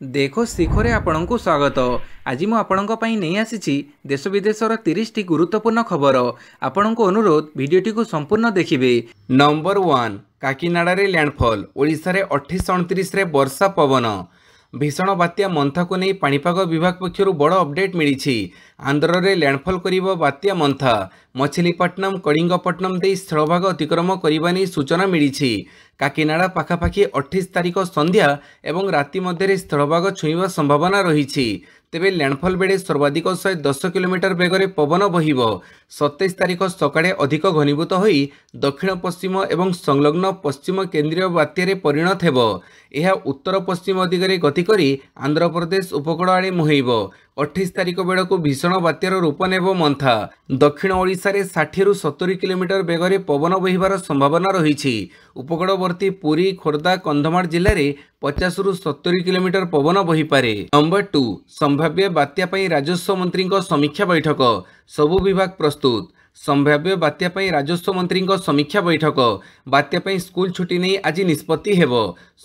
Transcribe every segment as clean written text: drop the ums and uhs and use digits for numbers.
देखो शिखरे आपणଙ୍କୁ स्वागत। आज मु आपणଙ୍କ ପାଇଁ ନେଇ ଆସିଛି देश विदेशर 30ଟି गुरुत्वपूर्ण खबर। आपणଙ୍କୁ अनुरोध भिडियोटी को संपूर्ण देखिबे। नंबर 1 काकीनाडा रे लैंडफॉल। ओडिशा रे 28-29 रे वर्षा पवन। भीषण बात्या मंथा को नहीं पाणीपाग विभाग पक्षर बड़ अपडेट मिली। आंध्र रे लैंडफॉल करिबो बात्या मंथा। मछलीपट्टनम कलिंगपट्टनम दे स्थलभाग अतिक्रम करने नहीं सूचना मिली। काकीनाडा पाखापाखि 28 तारिख संध्या एवं राति मध्य स्थलभाग छुईवा संभावना रही। तेबे लैंडफॉल बेले सर्वाधिक 110 किलोमीटर बेगर पवन बहिब। 27 तारिख सकाळे अधिक घनीभूत होई दक्षिण पश्चिम एवं संलग्न पश्चिम केंद्रीय बात्यारे परिणत हेब। यह उत्तर पश्चिम दिगरे गति करी आंध्र प्रदेश उपकूल आड़े मुहेब। 28 तारिख बेलू भीषण बात्यार रूप नेब मंथा। दक्षिण ओडिशा रे 60-70 किलोमीटर बेगर पवन बहिबार संभावना रही। उपकूलवर्ती पुरी खोर्धा कंधमाल जिले में 50-70 किलोमीटर पवन बहिपारे। नंबर 2 संभाव्य बात्या पई राजस्व मंत्री समीक्षा बैठक। सबु विभाग प्रस्तुत। संभाव्य बात्या पई राजस्व मंत्री समीक्षा बैठक। बात्या पई स्कूल छुट्टी नहीं आज निष्पत्ति हेब।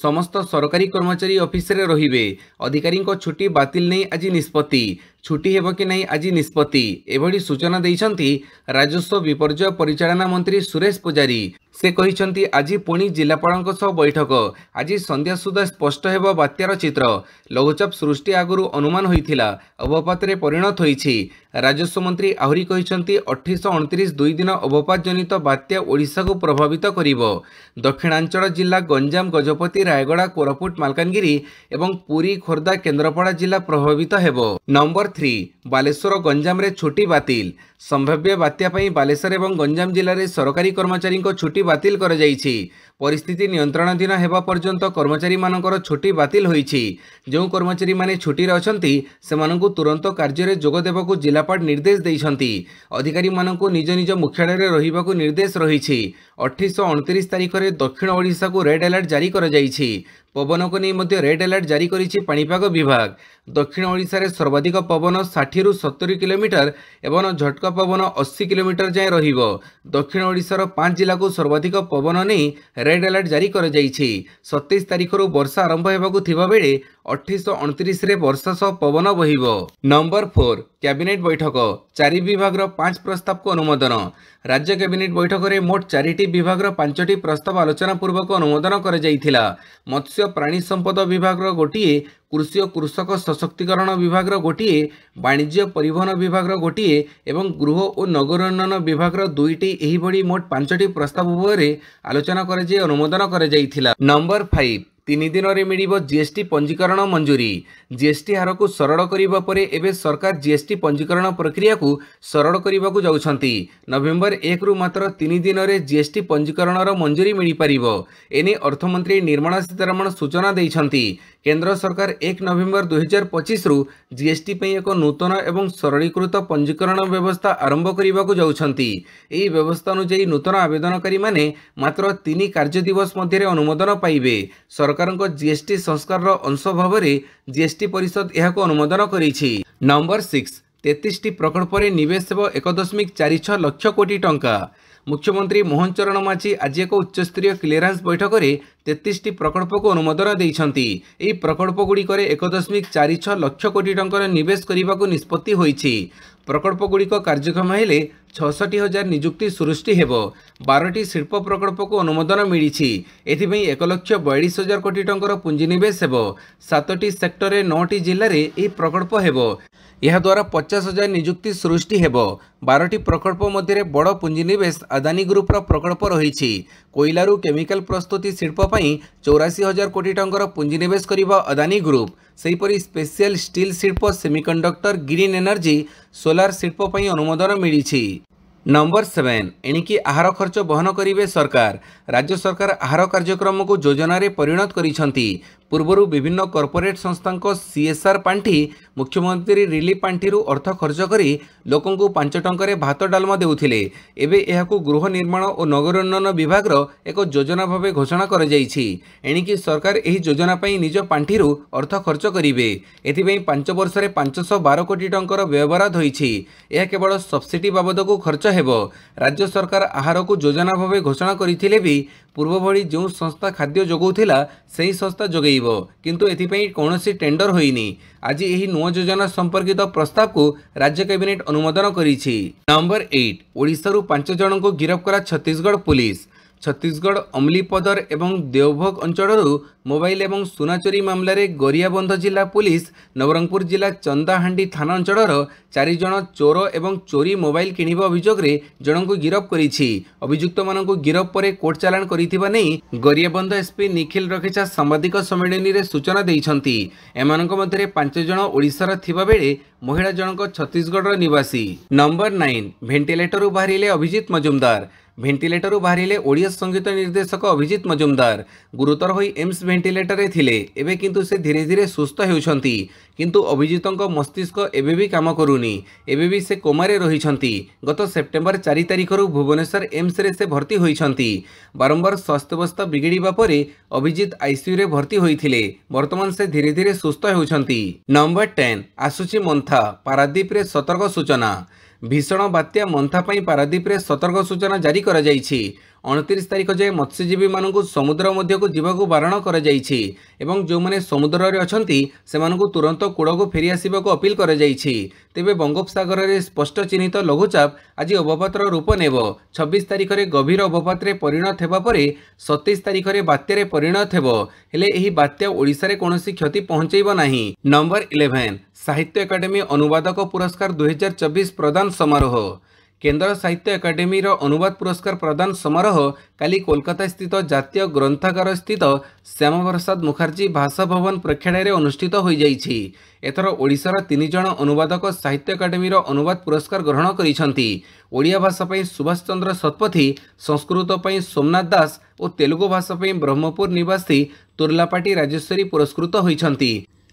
समस्त सरकारी कर्मचारी ऑफिस रे रहिबे। अधिकारी छुट्टी बातिल नहीं आज निष्पत्ति। छुट्टी हेब कि नहीं आज निष्पत्ति एभली सूचना दैछंती राजस्व विपर्यय परिचालना मंत्री सुरेश पुजारी। से कहिछंती आज पुणी जिलापाल सह बैठक। आज संध्या सुधा स्पष्ट हेब बात्यार चित्र। लघुचाप सृष्टि आगुरु अनुमान होइथिला अवपात रे परिणत होइछि। राजस्व मंत्री आहुरी कहिछंती 28-29 दुई दिन अवपात जनित बात्या ओडिशा को प्रभावित करिवो। दक्षिणांचल जिला गंजाम गजपति रायगड़ा कोरापुट मालकानगिरी एवं पुरी खोर्धा केन्द्रापड़ा जिला प्रभावित हेबो। नंबर 3 बालेश्वर गंजाम रे छुट्टी बातिल। संभाव्य बात्या पई बालेश्वर एवं गंजाम जिले में सरकारी कर्मचारी को छुट्टी बातिल कर जाइछि। परिस्थिति नियंत्रणाधीन हेबा पर्यंत कर्मचारी मानकर छुट्टी बातिल होइछि। जो कर्मचारी माने छुट्टी रे अछंती सेमानंकु तुरंत कार्य रे जोग देबाकू जिलापाल निर्देश दैछंती। अधिकारी मानंकु निज निज मुख्यालय रे रहिबाकू निर्देश रहिछि। 28-29 तारिख रे दक्षिण ओडिशा को रेड अलर्ट जारी कर जाइछि। पवन को नहीं मध्य रेड अलर्ट जारी करिछि पाणीपाग विभाग। दक्षिण ओडिशा रे सर्वाधिक पवन 60-70 किलोमीटर एवं झटका पवन 80 किलोमीटर जाए रहिबो। दक्षिण ओडिशार 5 जिला को सर्वाधिक पवन नहीं रेड अलर्ट जारी कर जाइछि। 27 तारिख रु वर्षा आरंभ हेबाकू थिबा बेले 28-29 रे वर्षा सह पवन बहिबो। नंबर 4 कैबिनेट बैठक। 4 विभाग 5 प्रस्ताव को अनुमोदन। राज्य कैबिनेट बैठक में मोट 4टी विभाग 5टी प्रस्ताव आलोचना पूर्वक अनुमोदन कर जाइथिला। मत्स्य प्राणी संपद विभाग गोटिए, कृषि और कृषक सशक्तिकरण विभाग गोटिए, वाणिज्य परिवहन विभाग गोटिए एवं गृह और नगरोन्नयन विभाग 2टी एही भली मोट 5टी प्रस्ताव उपरे आलोचना कर अनुमोदन कर जाइथिला। नंबर 5 तीन दिन में मिल जीएसटी पंजीकरण मंजूरी। जीएसटी हार को सरल करने पर एवं सरकार जीएसटी पंजीकरण प्रक्रिया को सरल करने को जाउछंती। नवेम्बर 1 रु मात्र 3 दिन में जीएसटी पंजीकरण मंजूरी मिल पार। एने अर्थमंत्री निर्मला सीतारमण सूचना दैछंती। केंद्र सरकार 1 नवेम्बर 2025 रु जीएसटी पे एक नूतन एवं सरलीकृत पंजीकरण व्यवस्था आरंभ करने को जाउछंती। एही व्यवस्था अनुसार नूतन आवेदनकारी माने मात्र 3 कार्य दिवस मध्य अनुमोदन पाइबे। सरकार जीएसटी संस्कार अंश भाव में जीएसटी परिषद यह अनुमोदन करिछि। नंबर 6 33टी प्रकल्प रे निवेश 1.46 लाख कोटी टंका। मुख्यमंत्री मोहन चरण माझी आज एक उच्चस्तरीय क्लियरेंस बैठक में 33टी प्रकल्प को अनुमोदन देइछंती। एही प्रकल्प गुड़िक 1.46 लाख कोटी टंकार निवेश करने को निष्पत्ति होइछि। प्रकल्प गुड़िक कार्यक्षम हेले 66,000 निजुक्ति सृष्टि हेब। 12टी शिल्प प्रकल्प को अनुमोदन मिली। एथिपई 1,42,000 कोटी टंकार पुंजीनिवेश हेब। 7टी सेक्टर में 9टी जिले में यह प्रकल्प हेब। यह द्वारा 50,000 निजुक्ति सृष्टि हेब। 12टी प्रकल्प मध्य बड़ पुंजीनिवेश अदानी ग्रुप प्रकल्प रही। कोइलारू केमिकल प्रस्तुति शिल्प 84,000 कोटी टंकार पुंजीनिवेश करिबा अदानी ग्रुप। सेहीपरि स्पेशल स्टील शिल्प, सेमीकंडक्टर, ग्रीन एनर्जी, सोलार शिल्प अनुमोदन मिली। नंबर 7 एणिकी आहार खर्च बहन करिवे सरकार। राज्य सरकार आहार कार्यक्रम को योजना रे परिणत करिसंती। पूर्वरु विभिन्न कॉर्पोरेट संस्था सीएसआर पांठी मुख्यमंत्री रिलीफ पांठी अर्थ खर्च करी लोकों को 5 टंका भात डालमा देउथिले। एबे एहाकू गृह निर्माण और नगरोन्नयन विभाग एक योजना भाव घोषणा कर जाइछि। एणिकी सरकार एही योजना पई निज पांठी अर्थ खर्च करिवे। एथिपई 5 वर्ष रे 512 कोटी टंकार व्यवहार होइछि। यह केवल सब्सिडी बाबद को खर्च हेबो। राज्य सरकार आहार को योजना भाव घोषणा करथिले भी पूर्व भली जो संस्था खाद्य जोगाउथिला सेही संस्था जोगेइब किंतु एथिपई कौनसी टेंडर होइनी। आज यही नुआ योजना संपर्कित प्रस्ताव को राज्य कैबिनेट अनुमोदन करिछि। नंबर 8 ओडिशारू 5 जन को गिरफ्त करा छत्तीसगढ़ पुलिस। छत्तीसगढ़ अमलीपदर एवं देवभोग अंचल मोबाइल एवं सुना चोरी मामलें गरियाबंध जिला पुलिस नवरंगपुर जिला चंदाहांडी थाना अंचल 4 जन चोर एवं चोरी मोबाइल किणवा अभियोग जन को गिरफ्त करिछि। अभियुक्त मानक गिरफ्त पर कोर्ट चालाण करिथिबा नै गरियाबंध एसपी निखिल रखेचा सांबादिक सम्मेलन में सूचना देइछंती। एमानक मध्यरे 5 जन ओडिशार थिबा बेले महिला जनक छत्तीसगढ़ निवासी। नंबर 9 भेंटिलेटर बाहरिले अभिजीत मजुमदार। भेंटिलेटर बाहरिले ओडिया संगीत निर्देशक अभिजीत मजुमदार गुरुतर होई एम्स भेंटिलेटर थिले। एबे किंतु से धीरे धीरे सुस्थ हेउछंती किंतु अभिजीतଙ୍କ मस्तिष्क एबे भी काम करूनी। एबे भी से कोमारे रहिछंती। गत सेप्टेम्बर 4 तारिखरु भुवनेश्वर एम्स रे से भर्ती होइछंती। बारंबार स्वास्थ्य अवस्था बिगड़िबा परे अभिजीत आईसीयू रे भर्ती होइथिले। वर्तमान से धीरे धीरे सुस्थ हेउछंती। नंबर 10 आसुची मंथा पारादीप रे सतर्क सूचना। भीषण बात्या मंथा पई पारादीप रे सतर्क सूचना जारी करा जाइछि। 29 तारिख जाए मत्स्यजीवी मानकु समुद्र मध्य को जीवाकु बारण करा जाइछि एवं जो माने समुद्र रे अछंती सेमानकु तुरंत कूड़को फेरी आसिबाकु अपील करा जाइछि। तेबे बंगोपसागर रे स्पष्ट चिन्हित लघुचाप आज अवपातर रूप नेब। 26 तारिख रे गभीर अवपात रे परिणत हेबा परे 27 तारिख रे बात्या रे परिणत हेबो। हेले एही बात्या ओडिसा रे कोनोसी क्षति पहुंचैबो नाही। नंबर 11 साहित्य अकादेमी अनुवादक पुरस्कार 2024 प्रदान समारोह। केंद्र साहित्य अकादेमी अनुवाद पुरस्कार प्रदान समारोह काली कोलकाता स्थित जातीय ग्रंथागार स्थित श्यामा प्रसाद मुखर्जी भाषा भवन प्रेक्षालय रे अनुष्ठित हो जाइछि। एथर ओडिशार 3 जन अनुवादक साहित्य अकादेमी अनुवाद पुरस्कार ग्रहण करिसंती। ओडिया भाषा पई सुभाष चंद्र शतपथी, संस्कृत पई सोमनाथ दास और तेलुगु भाषा पई ब्रह्मपुर निवासी तुर्लापाटी राजेश्वरी पुरस्कृत होइछंती।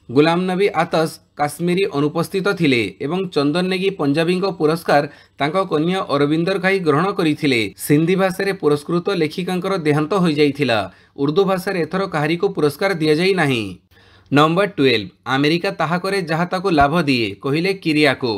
गुलाम नबी आतस काश्मीरी अनुपस्थित थिले एवं चंदन नेगी पंजाबी पुरस्कार तांको कन्या अरविंदर घाई ग्रहण करथिले। सिंधी भाषा रे पुरस्कृत लेखिकांकर देहांत हो जाइथिला। उर्दू भाषा रे एथर काहारी को पुरस्कार दिया जाई नाही। नंबर 12 अमेरिका ताहा करे जहा ताको लाभ दिए कहिले किरियाको।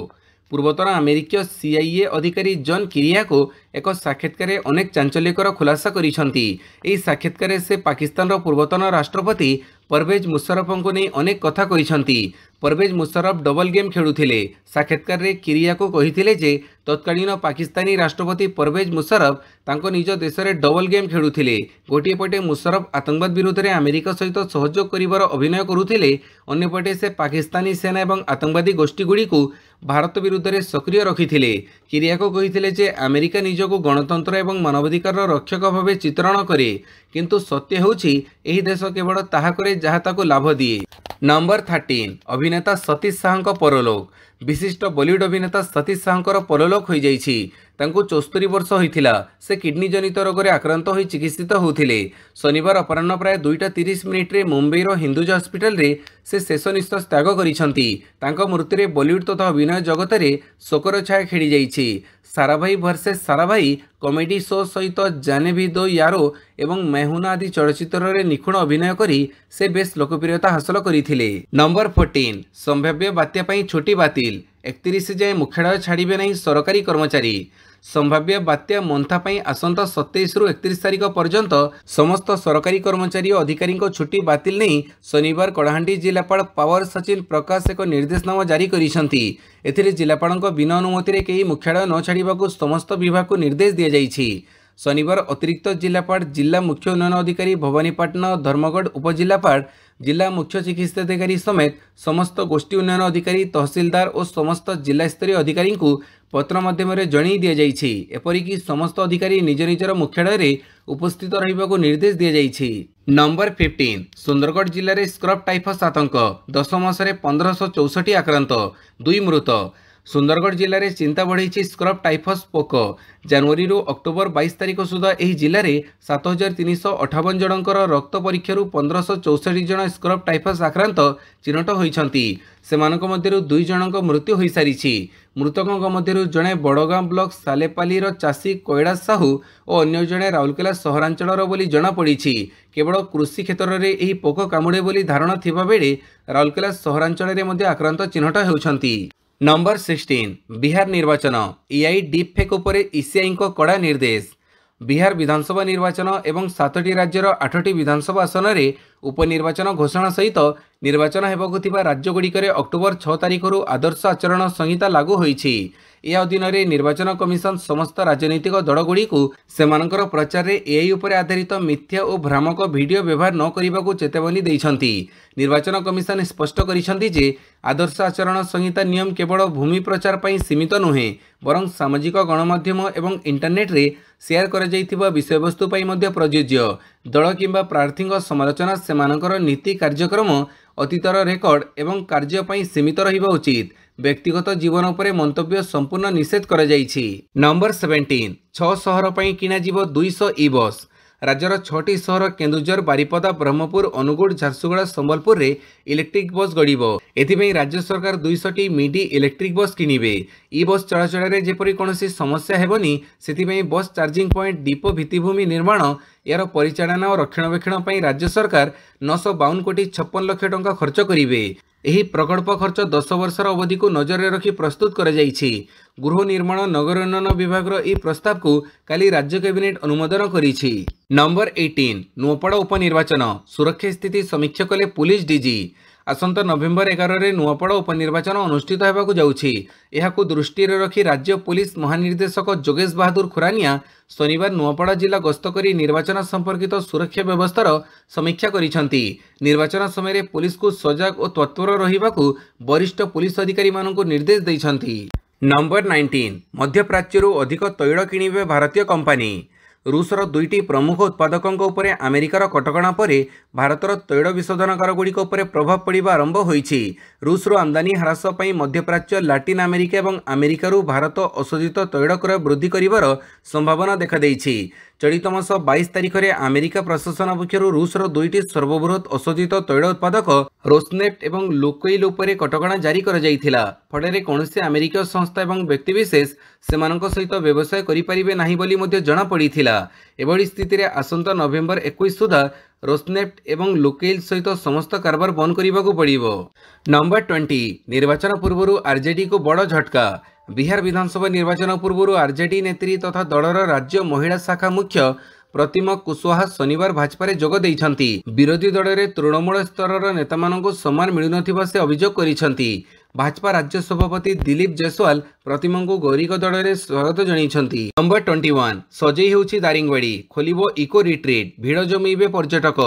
पूर्वतन अमेरिकीय CIA अधिकारी जॉन किरियाको एक साक्षात्कार अनेक चांचल्यकर खुलासा करिसंती। एही साक्षात्कार से पाकिस्तान पूर्वतन राष्ट्रपति परवेज मुशर्रफ को नहीं अनेक कथा कहिसंती। परवेज मुशर्रफ डबल गेम खेलुथिले। साक्षात्कार रे किरियाको कहिथिले जे तत्कालीन पाकिस्तानी राष्ट्रपति परवेज मुशर्रफ तांको निज देश रे डबल गेम खेलुथिले। गोटे पटे मुशर्रफ आतंकवाद विरोध में अमेरिका सहित सहयोग करिवार अभिनय करुथिले। अन्य पटे से पाकिस्तानी सेना एवं आतंकवादी गोष्ठी गुड़ी को भारत विरुद्ध में सक्रिय रखिथिले। किरियाको कहिथिले जे अमेरिका निजको गणतंत्र एवं मानवाधिकार रक्षक भाव चित्रण करे किंतु सत्य होछि एही देश केवल ताहा करे जहा ताको लाभ दिए। नंबर 13 अभिनेता सतीश साहंक परलोक। विशिष्ट बॉलीवुड अभिनेता सतीश साहंकर परलोक हो जाइछि। तांको 74 वर्ष होइथिला। से किडनी जनित रोग रे आक्रांत होई चिकित्सित होउथिले। शनिवार अपराह्न प्राय 2:30 रे मुंबईर हिंदुजा हॉस्पिटल रे से शेष निश्वास त्याग करिसंती। तांको मृत्यु रे बॉलीवुड तथा अभिनय जगत रे शोकर छाया खेली जाइछि। Sarabhai versus Sarabhai comedy show सहित जाने भी दो यारो एवं मैहुना आदि चलचित्र रे निखुण अभिनय करी से बेस लोकप्रियता हासिल करिथिले। नंबर 14 संभाव्य बात्या पई छुट्टी बातिल। 31 जाए मुख्यालय छाड़िबे नहीं सरकारी कर्मचारी। संभाव्य बात्या मंथा पई आसंता 27 रु 31 तारिख पर्यंत समस्त सरकारी कर्मचारी और अधिकारी छुट्टी बातिल नहीं शनिवार कलाहांडी जिलापाल पावर सचिन प्रकाश एक निर्देशनामा जारी करिसंती। एथिरे जिलापालଙ୍କ बिना अनुमति रे केही मुख्यालय न छाड़िबाकू समस्त विभाग को निर्देश दिया जाइछि। शनिवार अतिरिक्त जिलापाल जिला मुख्य उन्नयन अधिकारी भवानीपाटना धर्मगढ़ उपजिलापाल जिला मुख्य चिकित्साधिकारी समेत समस्त गोष्ठी उन्नयन अधिकारी तहसीलदार और समस्त जिला स्तरीय अधिकारी को पत्र माध्यम जणई दि जाइछि। एपरिकी समस्त अधिकारी निज निजर मुख्यालय रे उपस्थित रहिबाकू निर्देश दिया जाइछि। नंबर 15 सुंदरगढ़ जिले में स्क्रब टाइफस आतंक 10 मासरे 1564 आक्रांत 2 मृत। सुंदरगढ़ जिले में चिंता बढ़ी स्क्रब टाइफस पोक। जनवरी रु अक्टोबर 22 तारिख सुधा यह जिले में 7358 जनकर रक्त परीक्षा 1564 जन स्क्रब टाइफस आक्रांत चिन्हट होती। सेमानक मध्यरु 2 जनक मृत्यु हो सारी। मृतकों मध्यरु जड़े बड़गां ब्लॉक सालेपाली चाषी कैलाश साहू और अन्य जड़े राउरकेला सहरांचल बोली जनापड़ी। केवल कृषि क्षेत्र में यह पोक कामुड़े बोली धारणा थिबा बेले राउरकेला सहरांचल में आक्रांत चिन्हट होती। नंबर 16 बिहार निर्वाचन एआई डीप फेक उपरे ईसीआई को कड़ा निर्देश। बिहार विधानसभा निर्वाचन एवं 7टी राज्यर 8टी विधानसभा आसन में उपनिर्वाचन घोषणा सहित निर्वाचन हेबाकु थिबा राज्यगुड़िकरे अक्टोबर 6 तारिखर आदर्श आचरण संहिता लागू होईछि। या अधीन में निर्वाचन कमिशन समस्त राजनैतिक दलगुड़िकु सेमानकर प्रचार रे एआई उपरे आधारित मिथ्या और भ्रामक वीडियो व्यवहार न करिबाकु चेतावनी दैछंती। निर्वाचन कमिशन स्पष्ट करिसंती जे आदर्श आचरण संहिता नियम केवल भूमि प्रचार पई सीमित नुहे बरं सामाजिक गणमाध्यम एवं इंटरनेट रे शेयर करा जाइथिबा विषयवस्तु पई मध्य प्रयोज्य। दल किंबा प्रार्थी समालोचना सेमानकर नीति कार्यक्रम अतीतर रेकर्ड एवं कार्य पई सीमित रहिबा उचित। व्यक्तिगत जीवन उपरे मंतव्य संपूर्ण निषेध करा जाइछि। नंबर 17 6 शहर पई किना जीव 200 ई बस। राज्यर 6टी शहर केन्दुझर बारिपदा ब्रह्मपुर अनुगुड़ झारसुगुड़ा संबलपुर रे इलेक्ट्रिक बस गड़िबो। एथिपई राज्य सरकार 200टी मिडी इलेक्ट्रिक बस किनिबे। ई बस चलाचल रे जेपरि कोनोसी समस्या हेबनी सेथिपई बस चार्जिंग पॉइंट डिपो भित्तिभूमि निर्माण यार परिचालना और रक्षणाबेक्षण पई राज्य सरकार 952 कोटी 56 लाख टंका खर्च करिवे। एही प्रकल्प खर्च 10 वर्षर अवधि को नजर में रखी प्रस्तुत कर जाइछि। गृह निर्माण नगर उन्नयन विभाग यह प्रस्ताव को काली राज्य कैबिनेट अनुमोदन करिछि। नंबर 18 नुआपड़ा उपनिर्वाचन सुरक्षा स्थिति समीक्षा कले पुलिस डीजी। आसंता नवेम्बर 11 रे नुआपड़ा उपनिर्वाचन अनुष्ठित होगाकू जाउछि। एहाकू दृष्टि रखी राज्य पुलिस महानिर्देशक जोगेश बहादुर खुरानिया शनिवार नुआपड़ा जिला गस्त करी निर्वाचन संपर्कित सुरक्षा व्यवस्थार समीक्षा करिसंती। निर्वाचन समय पुलिस को सजग और तत्पर रहिबाकू वरिष्ठ पुलिस अधिकारी मानकू निर्देश दैछंती। नंबर 19 मध्यप्राच्यरू अधिक तैल किणिबे भारतीय कंपानी। रूसर 2टी प्रमुख उत्पादकों उपरे अमेरिकार कटकणा पर भारतर तैल विशोधनगार गुड़िक प्रभाव पड़ा आरंभ होईछि। रूसर आमदानी ह्रास पई मध्यप्राच्य लाटिन अमेरिका और अमेरिकारु भारत अशोधित तैल क्रय वृद्धि करिवार संभावना देखा देइछि। चलित मास 22 तारिख में अमेरिका प्रशासन पक्षर रूसर 2टी सर्वबृहत अशोधित तैल उत्पादक रोसनेफ्ट और लुकोइल उपरे कटकणा जारी कर जाइथिला। फଳରେ कौनसी अमेरिकीय संस्था और व्यक्तिविशेष सेमानक सहित व्यवसाय करिपारिबे नाही बोली मध्ये जणा पड़िथिला। एभଳି स्थिति आसंता नवेम्बर 21 सुधा रोसनेफ्ट और लुकोइल सहित समस्त कारबार बंद करने पड़िबो। नंबर 20 निर्वाचन पूर्व आरजेडी को बड़ झटका। बिहार विधानसभा निर्वाचन पूर्व आरजेडी नेत्री तथा दलर राज्य महिला शाखा मुख्य प्रतिमा कुशवाहा शनिवार भाजपा जोग देइछंती। विरोधी दल में तृणमूल स्तर नेता मानकु सम्मान मिलुनथिबा से अभियोग करिसंती। भाजपा राज्य सभापति दिलीप जायसवाल प्रतिमा को गौरीक दल में स्वागत जणाइछंती। नंबर 21 सजई होउछि दारिंगबाड़ी खोलिबो इको रिट्रीट भिड़ जमैबे पर्यटक।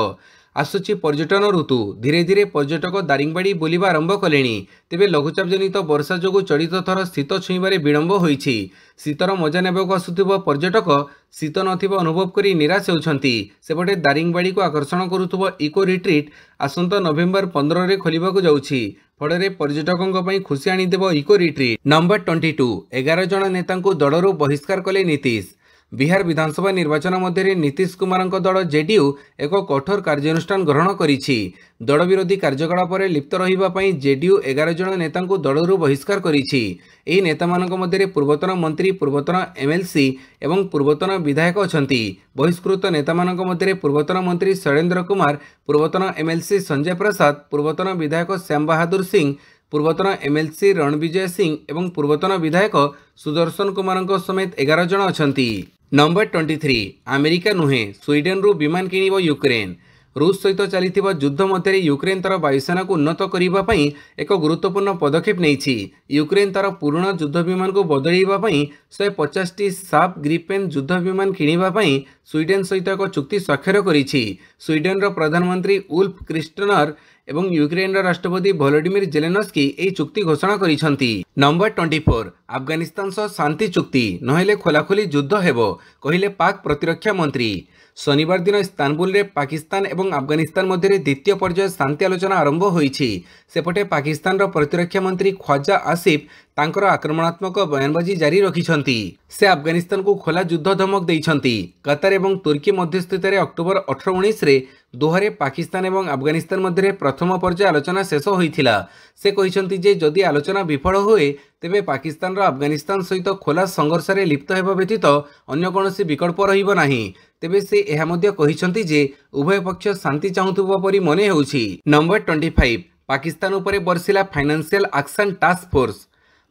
आसुची पर्यटन ऋतु धीरे धीरे पर्यटक दारिंगबाड़ी बुलिबा आरंभ कलेनी। तेबे लघुचाप जनित वर्षा जोगु चलित थर शीत छुईबारे विलंब होईछि। शीतर मजा नेबाकू आसुथिबा पर्यटक शीत नथिबा अनुभव करी निराश होउछंती। सेपटे दारिंगबाड़ी को आकर्षण करुथुबा इको रिट्रीट आसंता नवेम्बर 15 रे खोलिबाकू जाउछि। फଳରେ पर्यटकों पर खुशी आनीदेव इको रिट्रीट। नंबर 22 11 जन नेतांकू दलरू बहिष्कार कले नीतीश। बिहार विधानसभा निर्वाचन मध्य नीतीश कुमार दल जेडीयू एक कठोर कार्यानुष्ठान ग्रहण करिछि। दल विरोधी कार्यकलाप लिप्त रहिबापई जेडीयू 11 जन नेतांकू दलरू बहिष्कार करिछि। एही नेतामानक मध्य पूर्वतन मंत्री पूर्वतन एमएलसी एवं पूर्वतन विधायक अछंती। बहिष्कृत नेतामानक मध्य पूर्वतन मंत्री शैलेन्द्र कुमार पूर्वतन एमएलसी संजय प्रसाद पूर्वतन विधायक श्याम बहादुर सिंह पूर्वतन एमएलसी रणविजय सिंह एवं पूर्वतन विधायक सुदर्शन कुमार समेत 11 जन अछंती। नंबर 23 अमेरिका नुहे स्वीडेन रु विमान किनिबो यूक्रेन। रूस सहित चलिथिबा युद्ध मध्य यूक्रेन तार वायुसेना को उन्नत करने एक गुरुत्वपूर्ण पदक्षेप नहीं। यूक्रेन तार पुराना युद्ध विमान को बदलवाई 150टी साफ ग्रिपेन युद्ध विमान किଣିବାପାଇଁ स्वीडेन सहित एक चुक्ति स्वाक्षर करिछि। स्वीडेन प्रधानमंत्री उल्फ क्रिस्टनर एवं यूक्रेन राष्ट्रपति वोलोडिमिर जेलेनस्की यह चुक्ति घोषणा करिसंती। नंबर 24 अफगानिस्तान सह शांति चुक्ति नहेले खोलाखोली युद्ध हेबो कहिले पाक प्रतिरक्षा मंत्री। शनिवार दिन इस्तानबुल रे पाकिस्तान एवं अफगानिस्तान मध्य द्वितीय पर्याय शांति आलोचना आरंभ होईछि। सेपटे पाकिस्तान प्रतिरक्षा मंत्री ख्वाजा आसिफ तांकर आक्रमणात्मक बयानबाजी जारी रखिछंती। से अफगानिस्तान को खोला युद्ध धमक देइछंती। कतार एवं तुर्की मध्यस्थित अक्टोबर 18-19 रे दोहारे पाकिस्तान एवं अफगानिस्तान मध्य प्रथम पर्याय आलोचना शेष होइथिला। से कहिसंती जे जदि आलोचना विफल होए तेबे पाकिस्तान अफगानिस्तान सहित खोला संघर्ष में लिप्त हेबा व्यतीत अन्य कोनोसी विकल्प रहिबो नाही। तेबे से एहा मध्य कहिसंती जे उभय पक्ष शांति चाहुथुबा परि मने हेउछि। नंबर 25 पाकिस्तान उपरे बरसिला financial action task force.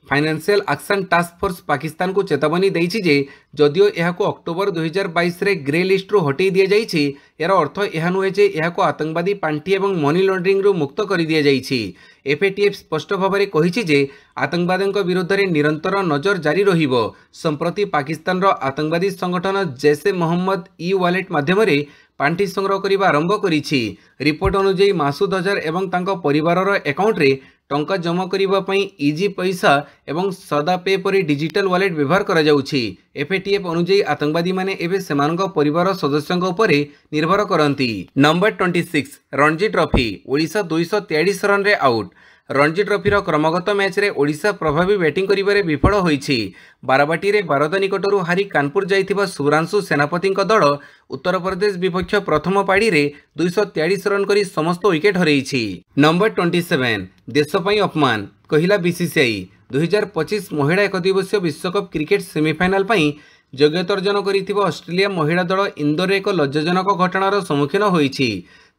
Financial action task force Pakistan को चेतावनी देइछि जे जदियो एहाको अक्टोबर 2022 रे ग्रे लिस्ट रु हटै दिया जाइछि यार अर्थ एहा नुहे जे एहाको आतंकवादी पांठी एवं मनी लॉन्ड्रिंग रु मुक्त कर दिया जाइछि। एफएटीएफ स्पष्ट भाव कहिछि जे आतंकवादीक विरुद्ध रे निरंतर नजर जारी रहिबो। संप्रति पाकिस्तान रो आतंकवादी संगठन जैसे मोहम्मद ई वॉलेट माध्यम रे पांठी संग्रह करने आरंभ करिछि। रिपोर्ट अनुसार मासूद अजहर एवं तांको परिवारर अकाउंट रे टंका जमा करने इजी पैसा एवं सदा पे परी डिजिटल वॉलेट व्यवहार करा जाउछि। एफएटीएफ अनुसार आतंकवादी माने एबे सेमानक परिवार सदस्यंक उपरे निर्भर करंती। Number 26 Ranji trophy Odisha 243 run रे आउट। रणजी ट्रॉफीर क्रमगत मैच रे ओडिशा प्रभावी बैटिंग करिबारे विफल होईछि। बाराबाटी रे भारत निकटरू हारी कानपुर जाइथिबा शुभ्रांशु सेनापतिंक दल उत्तर प्रदेश विपक्ष प्रथम पाड़ी रे 243 रन करी समस्त विकेट हरैछि। नंबर 27 देश पई अपमान कहिला बीसीसीआई। 2025 महिला एक दिवसीय विश्वकप क्रिकेट सेमीफाइनाल पई योग्यता अर्जन करिथिबा ऑस्ट्रेलिया महिला दल इंदोर एक लज्जाजनक घटनार सम्मुखीन होईछि।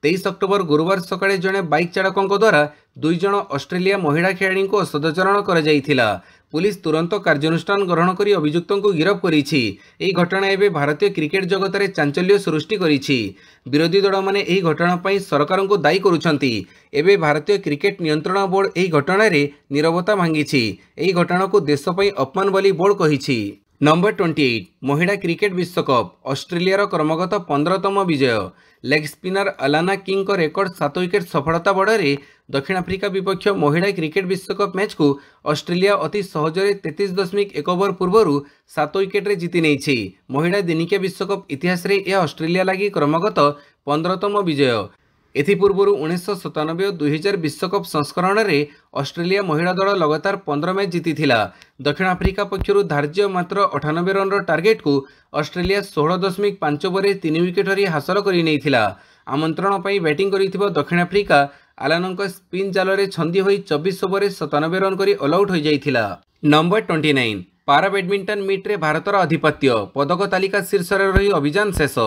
23 अक्टोबर गुरुवार सकाळे जणे बाइक चालकों द्वारा 2 जण ऑस्ट्रेलिया महिला खेलाड़ी को सदाचरण करा जाइथिला। पुलिस तुरंत कार्यानुष्ठान ग्रहण करी अभियुक्तों को गिरफ्त करिछि। एही घटना एबे भारतीय क्रिकेट जगत रे चांचल्य सृष्टि करिछि। विरोधी दल माने एही घटना पई सरकार को दायी करुछंती। एबे भारतीय क्रिकेट नियंत्रण बोर्ड एही घटना रे नीरवता भांगिछि। एही घटना को देश पई अपमान बोली बोर्ड कहिछि। नंबर 28 महिला क्रिकेट विश्वकप ऑस्ट्रेलिया क्रमगत 15तम विजय। लेग स्पिनर अलाना किंग को रेकर्ड 7 विकेट सफलता बड़े दक्षिण आफ्रिका विपक्ष महिला क्रिकेट विश्वकप मैच को ऑस्ट्रेलिया अति सहजरे 33.1 ओवर पूर्व 7 विकेट रे जीति नेछि। महिला दिनिकिया विश्वकप इतिहास रे यह ऑस्ट्रेलिया लागि क्रमगत 15तम विजय। एथिपूर्व 1997 और 2000 विश्वकप संस्करण में ऑस्ट्रेलिया महिला दल लगातार 15 मैच जीति। दक्षिण आफ्रिका पक्षर धार्य मात्र 98 रन टार्गेट को ऑस्ट्रेलिया 16.5 ओवर 3 विकेट हरी हासिल कर आमंत्रण पर बैटिंग कर दक्षिण आफ्रिका आलानक स्पिन जाल में छंदी होई 24 ओवर 97 रन कर ऑल आउट हो जाइथिला। नंबर 29 पारा बैडमिंटन मीट रे भारतर आधिपत्य पदक तालिका शीर्ष रही अभियान शेष।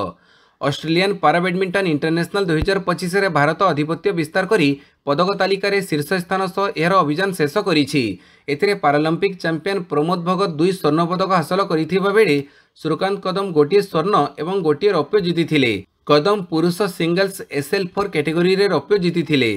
ऑस्ट्रेलियन पारा बैडमिंटन इंटरनेशनल 2025 रे भारत आधिपत्य विस्तार करी पदक तालिका रे शीर्ष स्थान सह एहर अभियान शेष करिछि। एथिरे पारालंपिक चैंपियन प्रमोद भगत 2 स्वर्ण पदक हासिल करिथिबा बेले सूर्यकांत कदम गोटे स्वर्ण एवं गोटे रौप्य जीतिथिले। कदम पुरुष सिंगल्स SL4 कैटेगरी रे रौप्य जीतिथिले।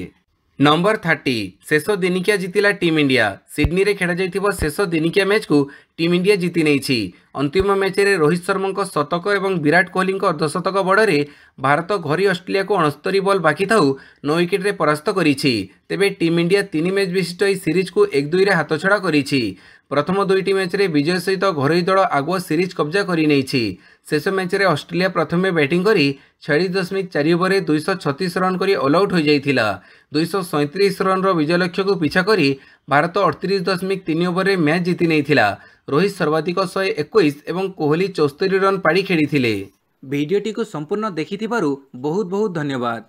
नंबर 30 शेष दिनिकिया जीतिला टीम इंडिया। सिडनी रे खेला जाइथिबा शेष दिनिकिया मैच को टीम इंडिया जीति नेछि। अंतिम मैच रे रोहित शर्मा शतक और विराट कोहली अर्धशतक बड़े भारत घरी ऑस्ट्रेलिया को 69 बॉल बाकी थाऊ 9 विकेट रे परास्त करिछि। तेबे टीम इंडिया 3 मैच विशिष्ट ई सीरीज को 1-2 रे हाथछड़ा करिछि। प्रथम 2टी मैच रे विजय सहित घरोई दल आगुआ सीरीज कब्जा करि नेछि। शेष मैच रे ऑस्ट्रेलिया प्रथमे बैटिंग करी 46.4 ओवर 236 रन करी ऑल आउट हो जाइथिला। 237 रन रो विजय लक्ष्य को पीछा करी भारत 38.3 ओवर मैच जीति नेथिला। रोहित सर्वाधिक 121 एवं कोहली 74 रन पाड़ी खेली। भिडियोटी को संपूर्ण देखिथिबारु बहुत बहुत धन्यवाद।